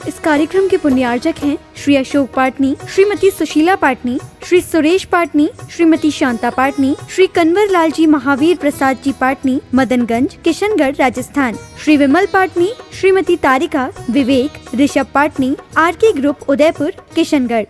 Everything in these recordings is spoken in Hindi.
इस कार्यक्रम के पुण्यार्जक हैं श्री अशोक पाटनी, श्रीमती सुशीला पाटनी, श्री सुरेश पाटनी, श्रीमती शांता पाटनी, श्री कन्वर लाल जी महावीर प्रसाद जी पाटनी, मदनगंज, किशनगढ़, राजस्थान, श्री विमल पाटनी, श्रीमती तारिका, विवेक, ऋषभ पाटनी, आरके ग्रुप, उदयपुर, किशनगढ़।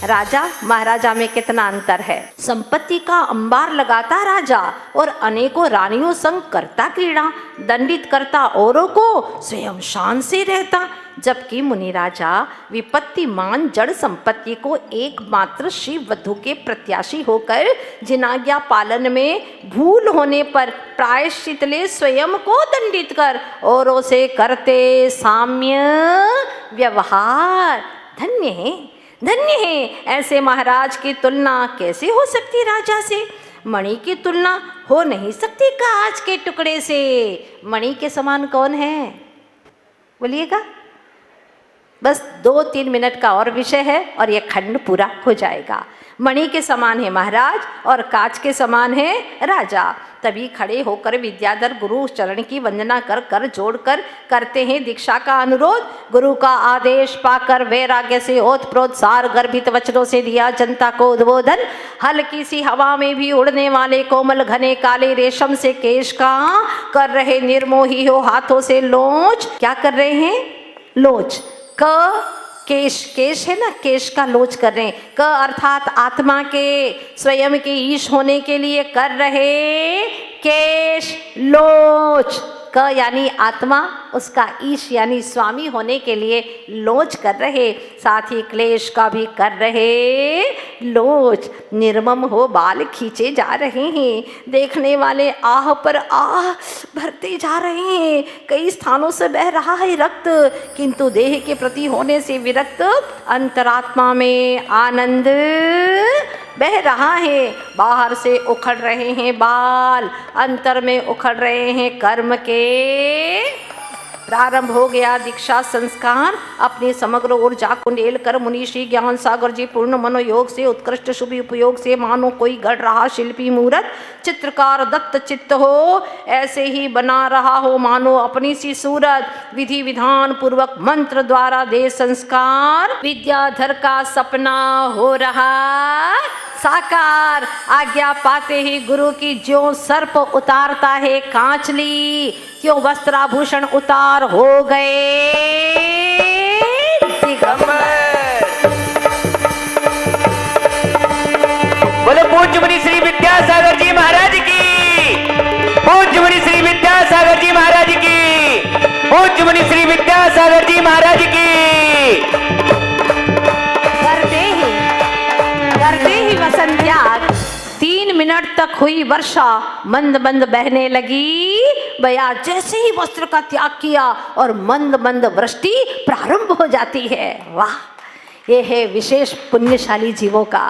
राजा महाराजा में कितना अंतर है। संपत्ति का अंबार लगाता राजा और अनेकों रानियों संग करता क्रीड़ा, दंडित करता औरों को, स्वयं शान से रहता। जबकि मुनि राजा विपत्तिमान जड़ संपत्ति को एकमात्र श्री वधु के प्रत्याशी होकर जिनाज्ञा पालन में भूल होने पर प्रायश्चित ले स्वयं को दंडित कर औरों से करते साम्य व्यवहार। धन्य है, धन्य है। ऐसे महाराज की तुलना कैसे हो सकती राजा से? मणि की तुलना हो नहीं सकती कांच के टुकड़े से। मणि के समान कौन है बोलिएगा? बस 2-3 मिनट का और विषय है और यह खंड पूरा हो जाएगा। मणि के समान है महाराज और कांच के समान है राजा। तभी खड़े होकर विद्याधर गुरु चरण की वंदना कर कर जोड़कर करते हैं दीक्षा का अनुरोध। गुरु का आदेश पाकर वैराग्य से ओतप्रोत सार गर्भित वचनों से दिया जनता को उद्बोधन। हल्की सी हवा में भी उड़ने वाले कोमल घने काले रेशम से केश का कर रहे निर्मोही हो हाथों से लोच। क्या कर रहे हैं? लोच। केश, केश है ना, केश का लोच कर रहे हैं। क अर्थात आत्मा के स्वयं के ईश होने के लिए कर रहे केश लोच। क यानी आत्मा, उसका ईश यानी स्वामी होने के लिए लोच कर रहे, साथ ही क्लेश का भी कर रहे लोच। निर्मम हो बाल खींचे जा रहे हैं, देखने वाले आह पर आह भरते जा रहे हैं। कई स्थानों से बह रहा है रक्त, किंतु देह के प्रति होने से विरक्त अंतरात्मा में आनंद बह रहा है। बाहर से उखड़ रहे हैं बाल, अंतर में उखड़ रहे हैं कर्म के। प्रारंभ हो गया दीक्षा संस्कार। अपने समग्र ऊर्जा को कुंडेल कर मुनि श्री ज्ञान सागर जी पूर्ण मनोयोग से उत्कृष्ट शुभ उपयोग से मानो कोई गढ़ रहा शिल्पी मूर्त, चित्रकार दत्त चित्त हो ऐसे ही बना रहा हो मानो अपनी सी सूरत। विधि विधान पूर्वक मंत्र द्वारा दे संस्कार, विद्याधर का सपना हो रहा साकार। आज्ञा पाते ही गुरु की ज्यों सर्प उतारता है कांचली, क्यों वस्त्राभूषण उतार हो गए दिगंबर। बोलो पूज्य मुनि श्री विद्यासागर जी महाराज की, पूज्य मुनि श्री विद्यासागर जी महाराज की, पूज्य मुनि श्री विद्यासागर जी महाराज की। करते ही वसंत्याग 3 मिनट तक हुई वर्षा मंद मंद बहने लगी। बया जैसे ही वस्त्र का त्याग किया और मंद मंद वृष्टि प्रारंभ हो जाती है। वाह, ये है विशेष पुण्यशाली जीवों का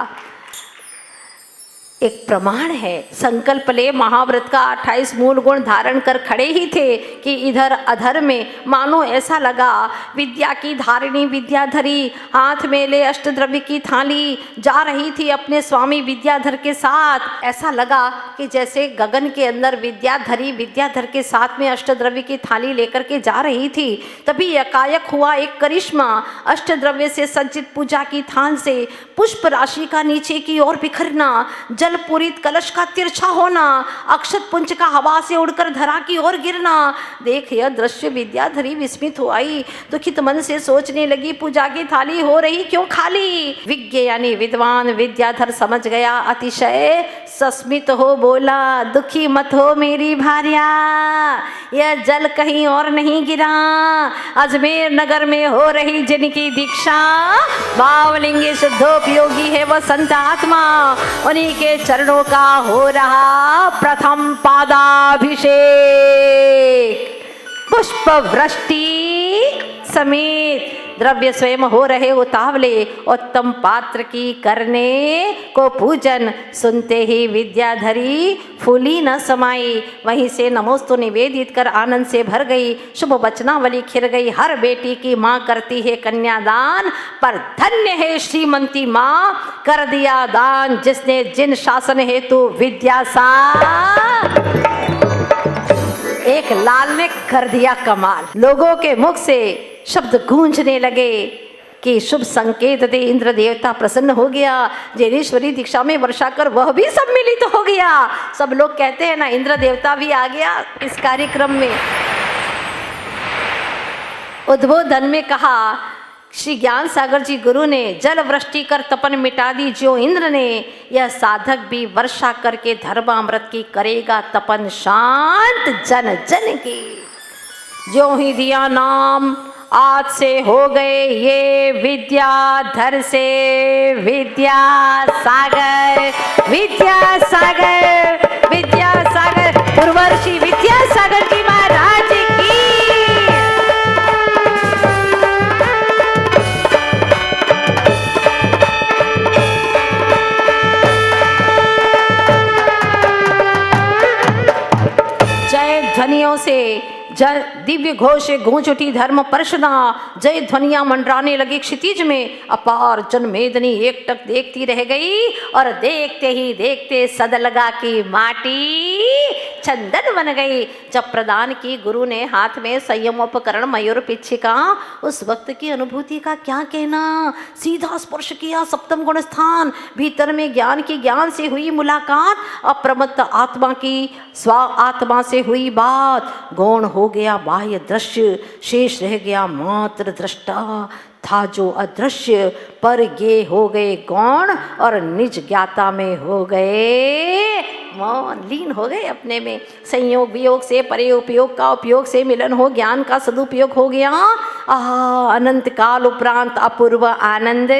एक प्रमाण है। संकल्प ले महाव्रत का 28 मूल गुण धारण कर खड़े ही थे कि इधर अधर में मानो ऐसा लगा विद्या की धारिणी विद्याधरी हाथ में ले अष्टद्रव्य की थाली जा रही थी अपने स्वामी विद्याधर के साथ। ऐसा लगा कि जैसे गगन के अंदर विद्याधरी विद्याधर के साथ में अष्टद्रव्य की थाली लेकर के जा रही थी। तभी एकाएक हुआ एक करिश्मा। अष्टद्रव्य से सज्जित पूजा की थान से पुष्प राशि का नीचे की ओर बिखरना, जल पूरित कलश का तिरछा होना, अक्षत पुंज का हवा से उड़कर धरा की ओर गिरना। देख यह दृश्य विद्याधरी विस्मित हो आई, दुखित मन से सोचने लगी पूजा की थाली हो रही क्यों खाली। विज्ञ यानी विद्वान विद्याधर समझ गया अतिशय, सस्मित हो बोला दुखी मत हो मेरी भार्या, यह जल कहीं और नहीं गिरा, अजमेर नगर में हो रही जिनकी दीक्षा भावलिंगी शुद्धोपयोगी है वह संत आत्मा, उन्हीं के चरणों का हो रहा प्रथम पादाभिषेक। पुष्प वृष्टि समेत द्रव्य स्वयं हो रहे उतावले, उत्तम पात्र की करने को पूजन, सुनते ही विद्याधरी फूली न समाई। वहीं से नमोस्तु निवेदित कर आनंद से भर गई, शुभ वचनावली खिर गई। हर बेटी की माँ करती है कन्यादान, पर धन्य है श्रीमंती माँ कर दिया दान, जिसने जिन शासन हेतु विद्या सा। एक लाल ने कर दिया कमाल। लोगों के मुख से शब्द गूंजने लगे कि शुभ संकेत दे इंद्र देवता प्रसन्न हो गया। जैनेश्वरी दीक्षा में वर्षा कर वह भी सम्मिलित हो गया। सब लोग कहते हैं ना, इंद्र देवता भी आ गया इस कार्यक्रम में। उद्बोधन में कहा, श्री ज्ञान सागर जी गुरु ने जल वृष्टि कर तपन मिटा दी जो इंद्र ने, यह साधक भी वर्षा करके धर्मामृत की करेगा तपन शांत जन जन की। जो ही दिया नाम आज से हो गए ये विद्याधर से विद्या सागर, विद्या सागर, विद्या सागर। उर्वशी विद्या सागर जी महाराज की। ध्वनियों से दिव्य घोष गूंज उठी धर्म परशुना, जय ध्वनियां मंडराने लगी क्षितिज में। अपार जनमेदनी एकटक देखती रह गई और देखते ही देखते सद लगा की माटी चंदन बन गई। जब प्रदान की गुरु ने हाथ में संयमोपकरण मयूर पिच्छिका, उस वक्त की अनुभूति का क्या कहना। सीधा स्पर्श किया सप्तम गुण स्थान, भीतर में ज्ञान की ज्ञान से हुई मुलाकात, अप्रमत्त आत्मा की स्वा आत्मा से हुई बात। गौण हो गया बाह्य दृश्य, शेष रह गया मात्र दृष्टा। था जो अदृश्य, पर ये हो गए गौण और निज ज्ञाता में हो गए मौन, लीन हो गए अपने में। संयोग वियोग से परे उपयोग का उपयोग से मिलन हो, ज्ञान का सदुपयोग हो गया। अनंत काल उपरांत अपूर्व आनंद।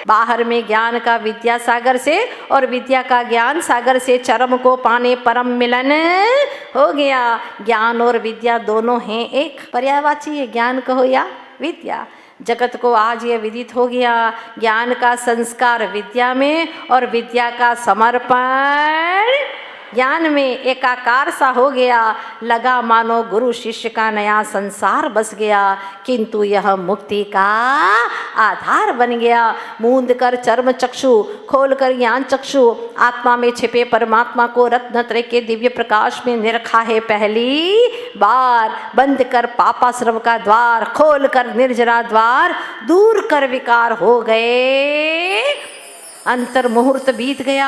बाहर में ज्ञान का विद्या सागर से और विद्या का ज्ञान सागर से चरम को पाने परम मिलन हो गया। ज्ञान और विद्या दोनों हैं एक, पर्यायवाची है, ज्ञान कहो या विद्या। जगत को आज यह विदित हो गया, ज्ञान का संस्कार विद्या में और विद्या का समर्पण ज्ञान में एकाकार सा हो गया। लगा मानो गुरु शिष्य का नया संसार बस गया, किंतु यह मुक्ति का आधार बन गया। मूंद कर चर्म चक्षु, खोल कर ज्ञान चक्षु, आत्मा में छिपे परमात्मा को रत्नत्रय के दिव्य प्रकाश में निरखा है पहली बार। बंद कर पापाश्रम का द्वार, खोल कर निर्जरा द्वार, दूर कर विकार हो गए। अंतर मुहूर्त बीत गया,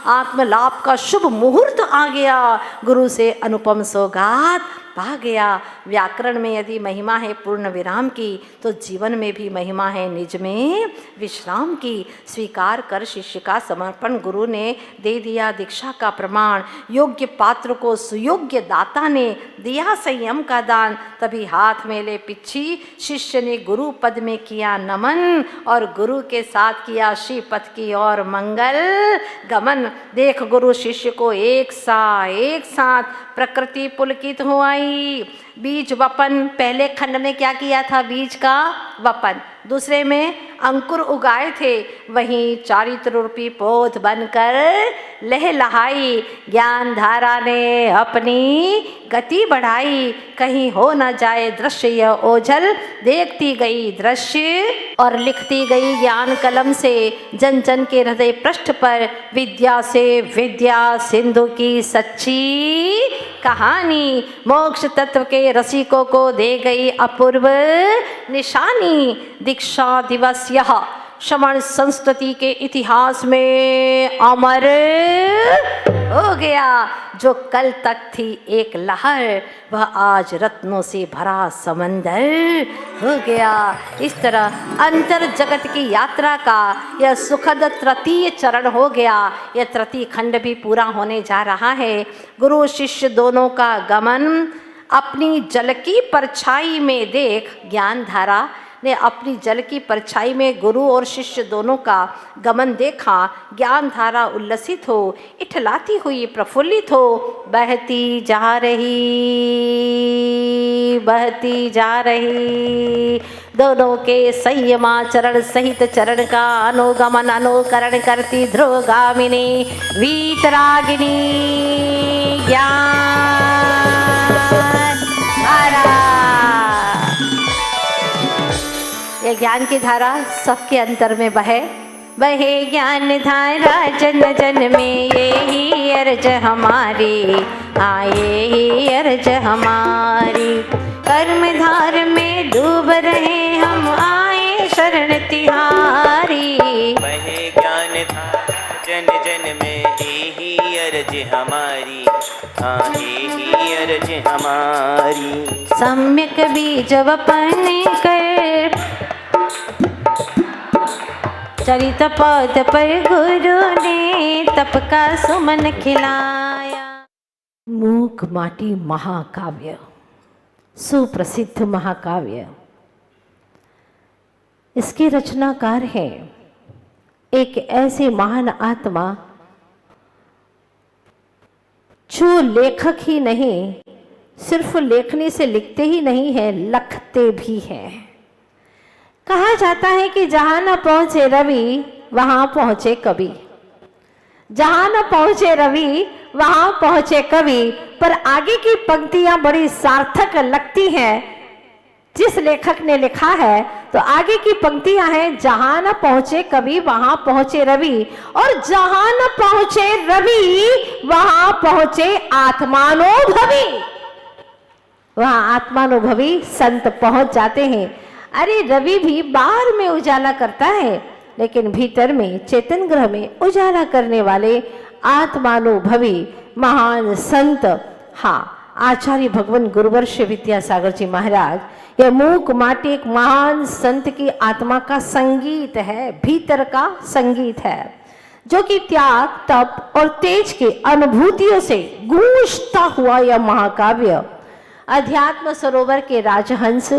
आत्मलाभ का शुभ मुहूर्त आ गया। गुरु से अनुपम सौगात पा गया। व्याकरण में यदि महिमा है पूर्ण विराम की, तो जीवन में भी महिमा है निज में विश्राम की। स्वीकार कर शिष्य का समर्पण, गुरु ने दे दिया दीक्षा का प्रमाण। योग्य पात्र को सुयोग्य दाता ने दिया संयम का दान। तभी हाथ में ले पिच्छी शिष्य ने गुरु पद में किया नमन और गुरु के साथ किया श्रीपद की और मंगल गमन। देख गुरु शिष्य को एक साथ प्रकृति पुलकित हो आई। बीज वपन, पहले खंड में क्या किया था, बीज का वपन, दूसरे में अंकुर उगाए थे, वहीं चारित्र रूपी पौध बनकर लहलहाई। ज्ञान धारा ने अपनी गति बढ़ाई, कहीं हो न जाए दृश्य यह ओझल। देखती गई दृश्य और लिखती गई ज्ञान कलम से, जन जन के हृदय पृष्ठ पर विद्या से विद्या सिंधु की सच्ची कहानी। मोक्ष तत्व के रसिकों को दे गई अपूर्व निशानी। दीक्षा दिवस यह श्रवण संस्कृति के इतिहास में अमर हो गया। जो कल तक थी एक लहर, वह आज रत्नों से भरा समंदर हो गया। इस तरह अंतर जगत की यात्रा का यह सुखद तृतीय चरण हो गया। यह तृतीय खंड भी पूरा होने जा रहा है। गुरु शिष्य दोनों का गमन अपनी जल की परछाई में देख, ज्ञान धारा ने अपनी जल की परछाई में गुरु और शिष्य दोनों का गमन देखा। ज्ञान धारा उल्लसित हो, इठलाती हुई प्रफुल्लित हो बहती जा रही। सी बहती जा रही। दोनों के संयमाचरण सहित चरण का अनुगमन अनुकरण करती ध्रुवगामिनी वीतरागिनी ज्ञान धारा। ये ज्ञान की धारा सबके अंतर में बहे ज्ञान धारा जन जन में, यही अर्ज हमारी, हाँ यही अर्ज हमारी। कर्म धार में डूब रहे हम, आए शरण तिहारी। बहे ज्ञान धारा जन जन में, यही अर्ज हमारी, हाँ यही अर्ज हमारी। सम्यक बीज वपन कर चरित पद पर गुरु ने तप का सुमन खिलाया। मूक माटी महाकाव्य, सुप्रसिद्ध महाकाव्य। इसके रचनाकार हैं एक ऐसे महान आत्मा जो लेखक ही नहीं, सिर्फ लेखनी से लिखते ही नहीं है, लखते भी हैं। कहा जाता है कि जहां न पहुंचे रवि वहां पहुंचे कवि, जहां न पहुंचे रवि वहां पहुंचे कवि। पर आगे की पंक्तियां बड़ी सार्थक लगती हैं जिस लेखक ने लिखा है। तो आगे की पंक्तियां हैं, जहां न पहुंचे कवि वहां पहुंचे रवि, और जहां न पहुंचे रवि वहां पहुंचे आत्मानुभवी। वहां आत्मानुभवी संत पहुंच जाते हैं। अरे रवि भी बाहर में उजाला करता है, लेकिन भीतर में चेतन ग्रह में उजाला करने वाले आत्मानुभवी महान संत, हाँ आचार्य भगवान गुरुवर्ष विद्यासागर जी महाराज। यह मूक माटी एक महान संत की आत्मा का संगीत है, भीतर का संगीत है, जो कि त्याग तप और तेज की अनुभूतियों से गूंजता हुआ यह महाकाव्य अध्यात्म सरोवर के राजहंस,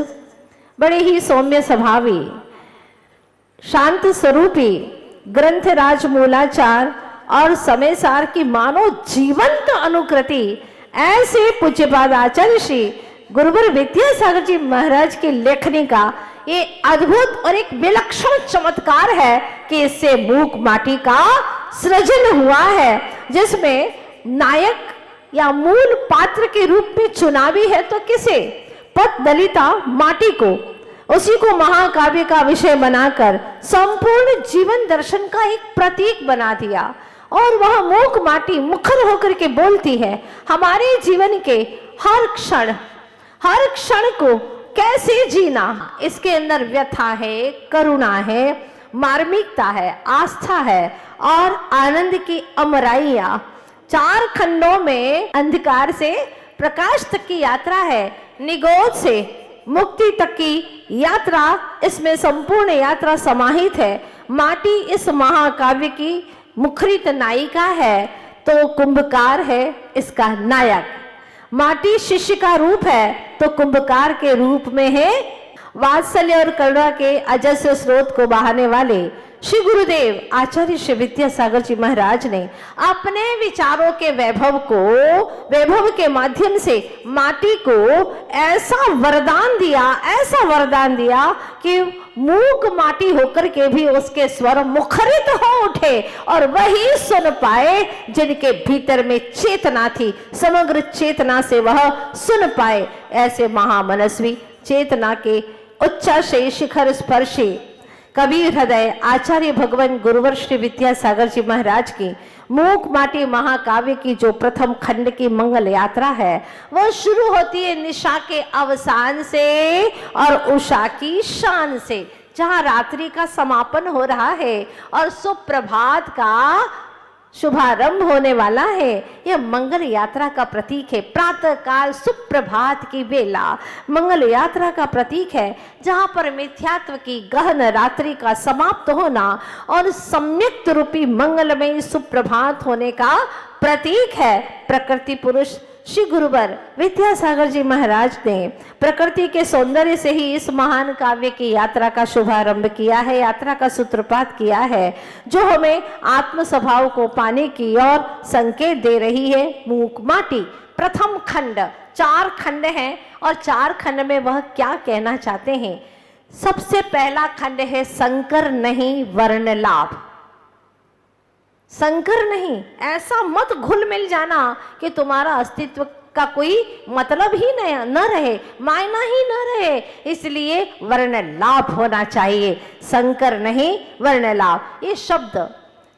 बड़े ही सौम्य स्वभावी, शांत स्वरूपी ग्रंथराज मूलाचार और समय सार की मानो जीवंत अनुकृति ऐसे पूज्यपाद आचार्य श्री गुरुवर विद्यासागर जी महाराज की लेखनी का ये अद्भुत और एक विलक्षण चमत्कार है कि इससे मूक माटी का सृजन हुआ है, जिसमें नायक या मूल पात्र के रूप में चुना भी है तो किसे? पत दलिता माटी को, उसी को महाकाव्य का विषय बनाकर संपूर्ण जीवन दर्शन का एक प्रतीक बना दिया। और वह मूक माटी मुखर होकर के बोलती है हमारे जीवन के हर क्षण को कैसे जीना। इसके अंदर व्यथा है, करुणा है, मार्मिकता है, आस्था है और आनंद की अमराइयां। 4 खंडों में अंधकार से प्रकाश तक की यात्रा है, निगोद से मुक्ति तक की यात्रा, इसमें संपूर्ण यात्रा समाहित है। माटी इस महाकाव्य की मुखरित नायिका है तो कुंभकार है इसका नायक। माटी शिष्य का रूप है तो कुंभकार के रूप में है वात्सल्य और करुणा के अजस्र स्रोत को बहाने वाले श्री गुरुदेव आचार्य श्री विद्यासागर जी महाराज ने अपने विचारों के वैभव के माध्यम से माटी को ऐसा वरदान दिया कि मूक माटी होकर के भी उसके स्वर मुखरित हो उठे और वही सुन पाए जिनके भीतर में चेतना थी, समग्र चेतना से वह सुन पाए। ऐसे महामनस्वी चेतना के उच्चाशय शिखर स्पर्शी कबीर हृदय आचार्य भगवान गुरुवर श्री विद्यासागर जी महाराज की मूक माटी महाकाव्य की जो प्रथम खंड की मंगल यात्रा है वह शुरू होती है निशा के अवसान से और उषा की शान से, जहां रात्रि का समापन हो रहा है और सुप्रभात का शुभारंभ होने वाला है। यह मंगल यात्रा का प्रतीक है। प्रातः काल सुप्रभात की बेला मंगल यात्रा का प्रतीक है, जहां पर मिथ्यात्व की गहन रात्रि का समाप्त होना और सम्यक्त रूपी मंगलमय सुप्रभात होने का प्रतीक है। प्रकृति पुरुष श्री गुरुवर विद्यासागर जी महाराज ने प्रकृति के सौंदर्य से ही इस महान काव्य की यात्रा का शुभारंभ किया है, यात्रा का सूत्रपात किया है, जो हमें आत्म स्वभाव को पाने की ओर संकेत दे रही है। मूक माटी प्रथम खंड 4 खंड हैं और 4 खंड में वह क्या कहना चाहते हैं। सबसे पहला खंड है शंकर नहीं वर्ण लाभ। शंकर नहीं, ऐसा मत घुल मिल जाना कि तुम्हारा अस्तित्व का कोई मतलब ही न रहे, मायना ही न रहे, इसलिए वर्ण लाभ होना चाहिए। शंकर नहीं वर्ण लाभ, ये शब्द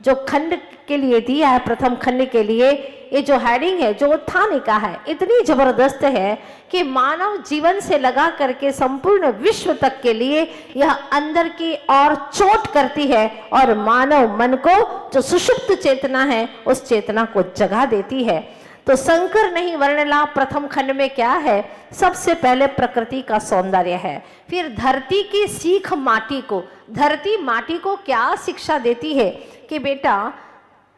जो खंड के लिए दिया है, प्रथम खंड के लिए, ये जो हेडिंग है, जो उत्थानिका है, इतनी जबरदस्त है कि मानव जीवन से लगा करके संपूर्ण विश्व तक के लिए यह अंदर की ओर चोट करती है और मानव मन को जो सुषुप्त चेतना है उस चेतना को जगा देती है। तो शंकर नहीं वर्ण लाभ प्रथम खंड में क्या है? सबसे पहले प्रकृति का सौंदर्य है, फिर धरती की सीख माटी को, धरती माटी को क्या शिक्षा देती है कि बेटा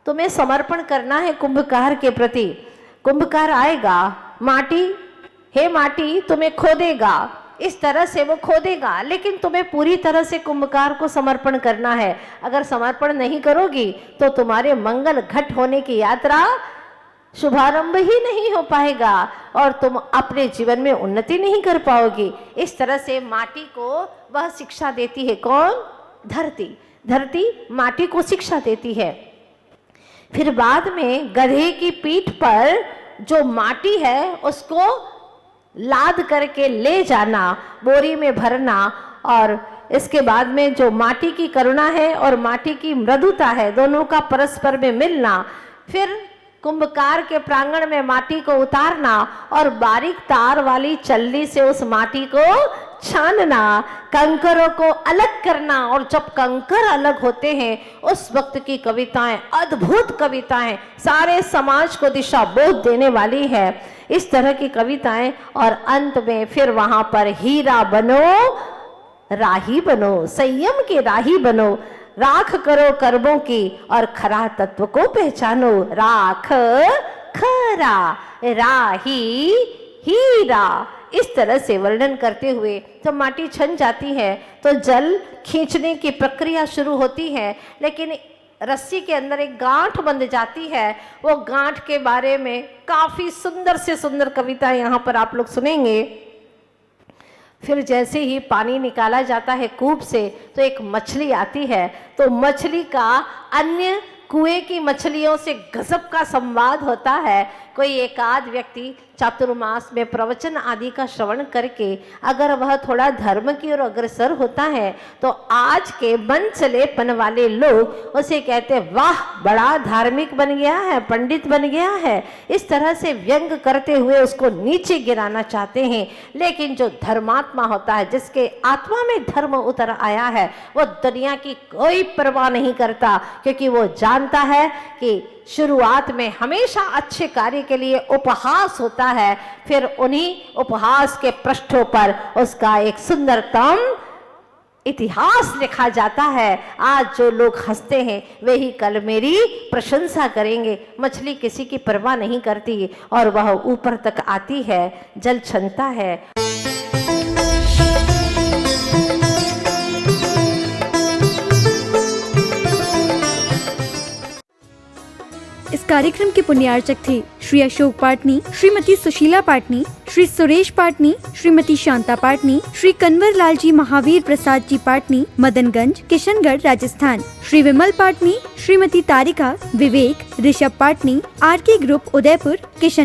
तुम्हें समर्पण करना है कुंभकार के प्रति। कुंभकार आएगा, माटी, हे माटी तुम्हें खोदेगा, इस तरह से वो खोदेगा, लेकिन तुम्हें पूरी तरह से कुंभकार को समर्पण करना है। अगर समर्पण नहीं करोगी तो तुम्हारे मंगल घट होने की यात्रा शुभारंभ ही नहीं हो पाएगा और तुम अपने जीवन में उन्नति नहीं कर पाओगी। इस तरह से माटी को वह शिक्षा देती है। कौन? धरती। धरती माटी को शिक्षा देती है। फिर बाद में गधे की पीठ पर जो माटी है उसको लाद करके ले जाना, बोरी में भरना, और इसके बाद में जो माटी की करुणा है और माटी की मृदुता है, दोनों का परस्पर में मिलना, फिर कुंभकार के प्रांगण में माटी को उतारना और बारीक तार वाली चल्ली से उस माटी को छानना, कंकरों को अलग करना, और जब कंकर अलग होते हैं उस वक्त की कविताएं अद्भुत कविताएं, सारे समाज को दिशा बोध देने वाली है, इस तरह की कविताएं। और अंत में फिर वहां पर हीरा बनो राही बनो, संयम के राही बनो, राख करो कर्मों की और खरा तत्व को पहचानो। राख खरा, राही हीरा, इस तरह से वर्णन करते हुए जब माटी छन जाती है तो जल खींचने की प्रक्रिया शुरू होती है, लेकिन रस्सी के अंदर एक गांठ बंध जाती है। वो गांठ के बारे में काफी सुंदर से सुंदर कविता यहाँ पर आप लोग सुनेंगे। फिर जैसे ही पानी निकाला जाता है कूप से तो एक मछली आती है, तो मछली का अन्य कुएं की मछलियों से गजब का संवाद होता है। कोई एक आध व्यक्ति चातुर्मास में प्रवचन आदि का श्रवण करके अगर वह थोड़ा धर्म की ओर अग्रसर होता है तो आज के मन चलेपन वाले लोग उसे कहते वाह बड़ा धार्मिक बन गया है, पंडित बन गया है, इस तरह से व्यंग करते हुए उसको नीचे गिराना चाहते हैं। लेकिन जो धर्मात्मा होता है, जिसके आत्मा में धर्म उतर आया है, वो दुनिया की कोई परवाह नहीं करता, क्योंकि वो जानता है कि शुरुआत में हमेशा अच्छे कार्य के लिए उपहास होता है, फिर उन्हीं उपहास के पृष्ठों पर उसका एक सुंदरतम इतिहास लिखा जाता है। आज जो लोग हंसते हैं वे ही कल मेरी प्रशंसा करेंगे। मछली किसी की परवाह नहीं करती और वह ऊपर तक आती है, जल छनता है। इस कार्यक्रम के पुण्यार्चक थे श्री अशोक पाटनी, श्रीमती सुशीला पाटनी, श्री सुरेश पाटनी, श्रीमती शांता पाटनी, श्री कन्वर लाल जी महावीर प्रसाद जी पाटनी, मदनगंज, किशनगढ़, राजस्थान, श्री विमल पाटनी, श्रीमती तारिका, विवेक, ऋषभ पाटनी, आर के ग्रुप, उदयपुर, किशन